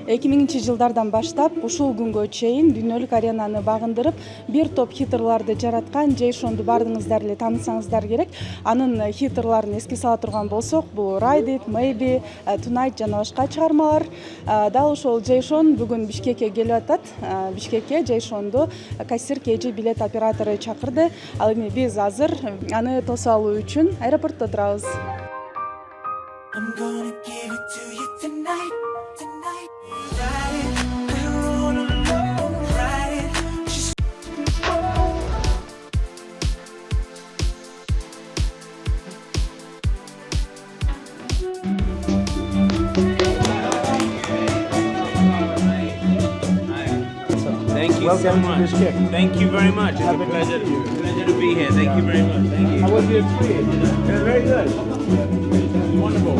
2000-жылдардан баштап ушул күнгө чейин дүйнөлүк аренаны багындырып, бир топ хиттерларды жараткан Джейшонду бардыңыздар эле таанысаңыздар керек. Анын хиттерларын эске сала турган болсок, бул Ride It, Maybe, Tonight жана башка чыгармалар. Дал ошол Джейшон бүгүн Бишкекке келип атат. Бишкекке Джейшонду кассир KG билет оператору чакырды. Ал эми биз азыр аны тосуп алуу үчүн аэропортто турабыз. I'm gonna give it to you tonight, tonight. Ride it, we're all alone. Ride it, just Thank you so much. Thank you very much. It's a pleasure to be here. Thank you very much. Thank you. How was your experience? It was very good. Wonderful.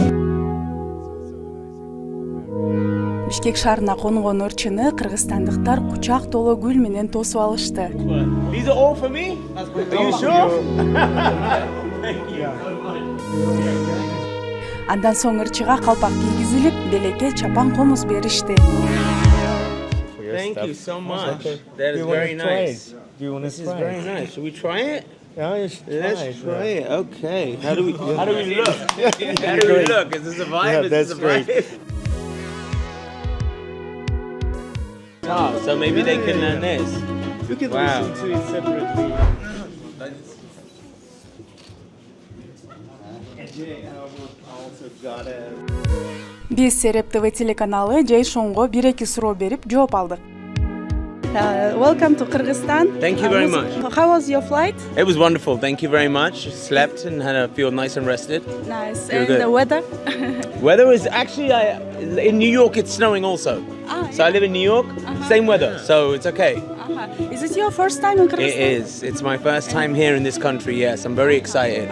Бишкек шаарына конгон ырчыны кыргызстандыктар кучак толо гүл менен тосуп алышты. These are all for me? Are you sure? Thank you. Андан соң ырчыга калпак кийгизилип, белекке чапан комуз беришти. Thank you so much. That is very nice. This is very nice. Should we try it? Yeah, you should Let's try it. Okay. How do we look? How do we look? Is this a vibe? Yeah, Is this a that's vibe? Oh, so maybe they can learn this. You can Wow. listen to it separately. Also got a... Биз Сереп ТВ телеканалы Джейшонго 1-2 суроо берип жооп алдык. Welcome to Kyrgyzstan. Thank you very much. How was your flight? It was wonderful. Thank you very much. Slept and had a feel nice and rested. Nice. You're And good. the weather? Weather was actually in New York. It's snowing also. So I live in New York. Same weather, so it's okay. Is it your first time in Kyrgyzstan? It is. It's my first time here in this country. Yes, I'm very excited.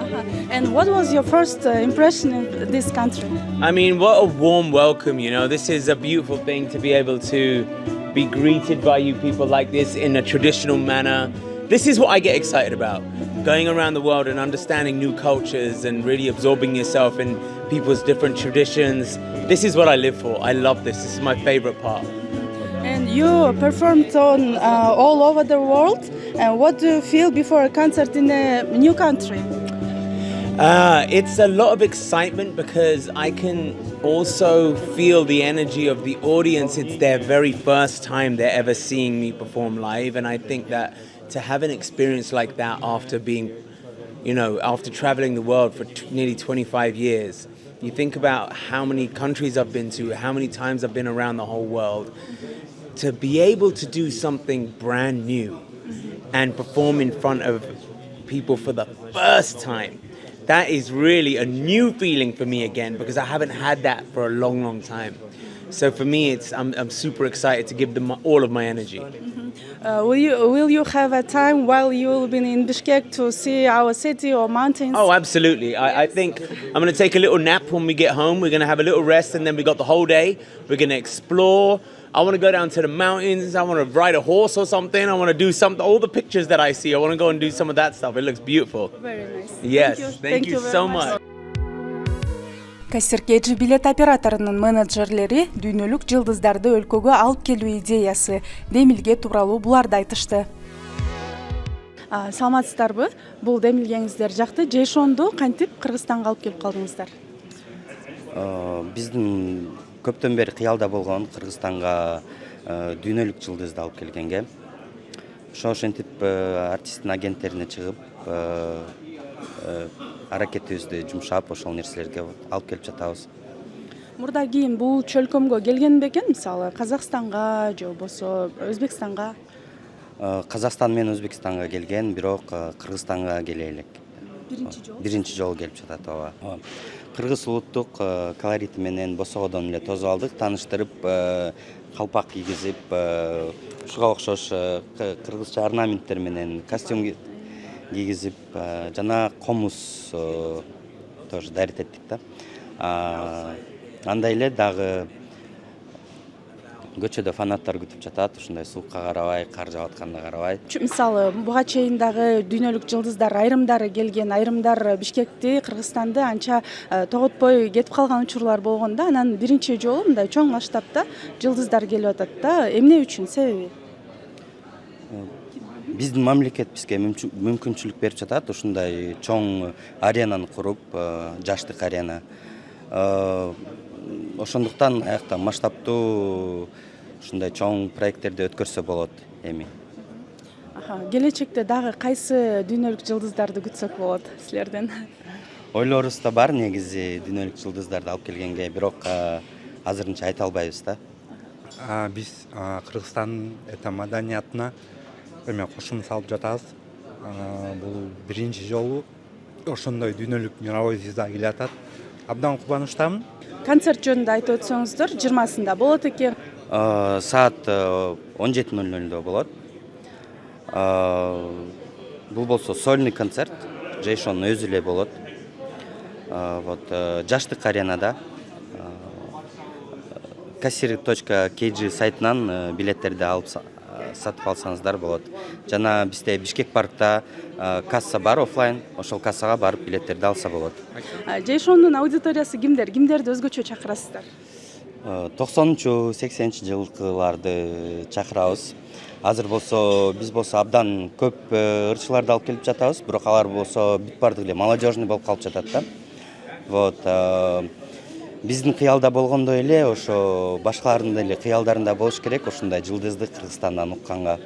And what was your first impression in this country? I mean, what a warm welcome. You know, this is a beautiful thing to be able to be greeted by you people like this in a traditional manner. This is what I get excited about. Going around the world and understanding new cultures and really absorbing yourself in people's different traditions. This is what I live for. I love this. This is my favorite part. And you performed on all over the world. And what do you feel before a concert in a new country? It's a lot of excitement because I can also feel the energy of the audience. It's their very first time they're ever seeing me perform live. And I think that to have an experience like that after being, after traveling the world for nearly 25 years, you think about how many countries I've been to, how many times I've been around the whole world. To be able to do something brand new and perform in front of people for the first time, that is really a new feeling for me again because I haven't had that for a long, long time. So for me, I'm super excited to give them all of my energy. Will you have a time while you'll be in Bishkek to see our city or mountains? Oh, absolutely. I think I'm going to take a little nap when we get home. We're going to have a little rest and then we got the whole day. We're going to explore. I want to go down to the mountains. I want to ride a horse or something. I want to do something. All the pictures that I see, I want to go and do some of that stuff. It looks beautiful. Very nice. Yes. Thank you so much. Кассир KG билет операторунун менеджерлери дүйнөлүк жылдыздарды өлкөгө алып келүү идеясы демилге тууралуу буларды айтышты. Саламатсыздарбы? Бул демилгеңиздер жакты. Джейшонду кантип Кыргызстанга алып келип калдыңыздар? Биздин көптөн бери кыялда болгон Кыргызстанга дүйнөлүк жылдызды алып келгенге. Ошентип артисттин агенттерине чыгып аракетибизди жумшап ошол нерселерге алып келип жатабыз. Мурда кийин бул чөлкөмгө келген бекен, мисалы Казакстанга же болбосо Өзбекстанга? Казакстан менен Өзбекстанга келген, бирок Кыргызстанга келе элек. Биринчи жолу келип жатат, ооба. Кыргыз улуттук колорити менен босогодон эле тосуп алдык, тааныштырып, калпак кийгизип, ушуга окшош кыргызча орнаменттер менен костюм кийгизип, жана комуз тоже дарит эттик да. Андай эле дагы көчөдө фанаттар күтүп жатат, ушундай суукка карабай, кар жаап атканына карабай. Мисалы буга чейин дагы дүйнөлүк жылдыздар айрымдары келген, айрымдар Бишкекти, Кыргызстанды анча тоготпой кетип калган учурлар болгон да. Анан биринчи жолу мындай чоң масштабта жылдыздар келип атат да. Эмне үчүн, себеби? Биздин мамлекет бизге мүмкүнчүлүк берип жатат, ушундай чоң аренаны куруп, жаштык арена. Ошондуктан аякта масштабтуу ушундай чоң проекттерди өткөрсө болот эми. Келечекте дагы кайсы дүйнөлүк жылдыздарды күтсөк болот силерден? Ойлорубузда бар негизи дүйнөлүк жылдыздарды алып келгенге, бирок азырынча айта албайбыз да. Биз Кыргызстандын маданиятына эме кошумча салып жатабыз. Бул биринчи жолу ошондой дүйнөлүк мировой звезда келе атат. Абдан кубанычтамын. Концерт жөнүндө айтып өтсөңүздөр, 20-сында болот экен. Саат 17:00 болот. Бул болсо сольный концерт, Джейшон өзү эле болот. Жаштык аренада kassir.kg сайтынан билеттерди алып сатып алсаңыздар болот. Жана бизде Бишкек паркта касса бар офлайн, ошол кассага барып билеттерди алса болот. Джейшондун аудиториясы кимдер? Кимдерди өзгөчө чакырасыздар? 90-80-жылкыларды чакырабыз. Азыр болсо биз болсо абдан көп ырчыларды алып келип жатабыз, бирок алар болсо бүт бардык эле молодежный болуп калып жатат да. Биздин кыялда болгондой эле ошо башкалардын деле кыялдарында болуш керек, ушундай жылдызды Кыргызстандан укканга.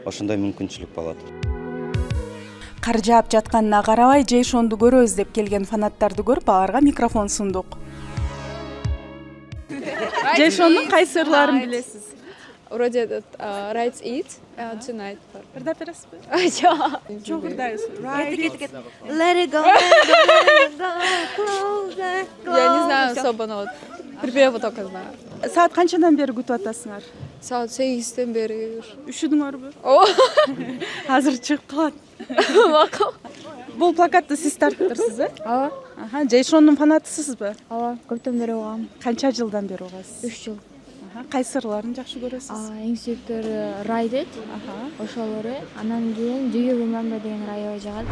Ошондой мүмкүнчүлүк болот. Кар жаап жатканына карабай, Джейшонду көрөбүз деп келген фанаттарды көрүп, аларга микрофон сундук. Джейшондун кайсы ырларын билесиз? Вроде этот Rides It Tonight. Ырдап бересизби? Чоң ырдайсыз. Let it go, closer. Я не знаю особо, но вот припевы только знаю. Саат канчадан бери күтүп атасыңар? Саат 8-тен бери. Üşüдүңөрбү? О, Азыр чыгып калат. Бул плакатты сиз тартыптырсыз, э? Ооба, Джейшондун фанатысызбы? ооба, көптөн бери угам. Канча жылдан бери угасыз? 3 жыл. Кайсы ырларын жакшы көрөсүз? Эң сүйүктөрү Ride It, ошолору. Анан кийин Do You Remember деген аябай жагат.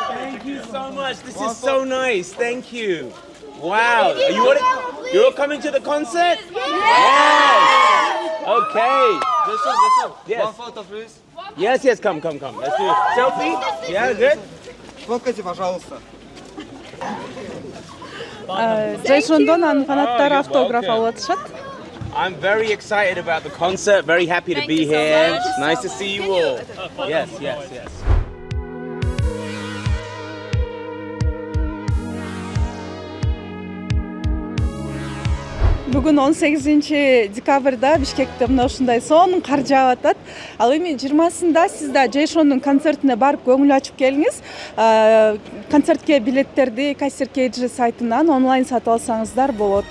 Thank you so much. This is so nice. Thank you. Wow. You're all coming to the concert? Yes. Okay. This one. Yes. One photo, please. Yes, come. Let's do it. Selfie? Yeah, good. Сфоткайте, пожалуйста. Джейшондон анын фанаттары автограф алып атышат. I'm very excited about the concert. Very happy to be here. Nice to see you all. Yes. Бүгүн 18 декабрда Бишкекте мына ушундай сонун кар жаап атат. Ал эми 20-сында сиз да Джейшондун концертине барып көңүл ачып келиңиз. Концертке билеттерди kassir.kg сайтынан онлайн сатып алсаңыздар болот.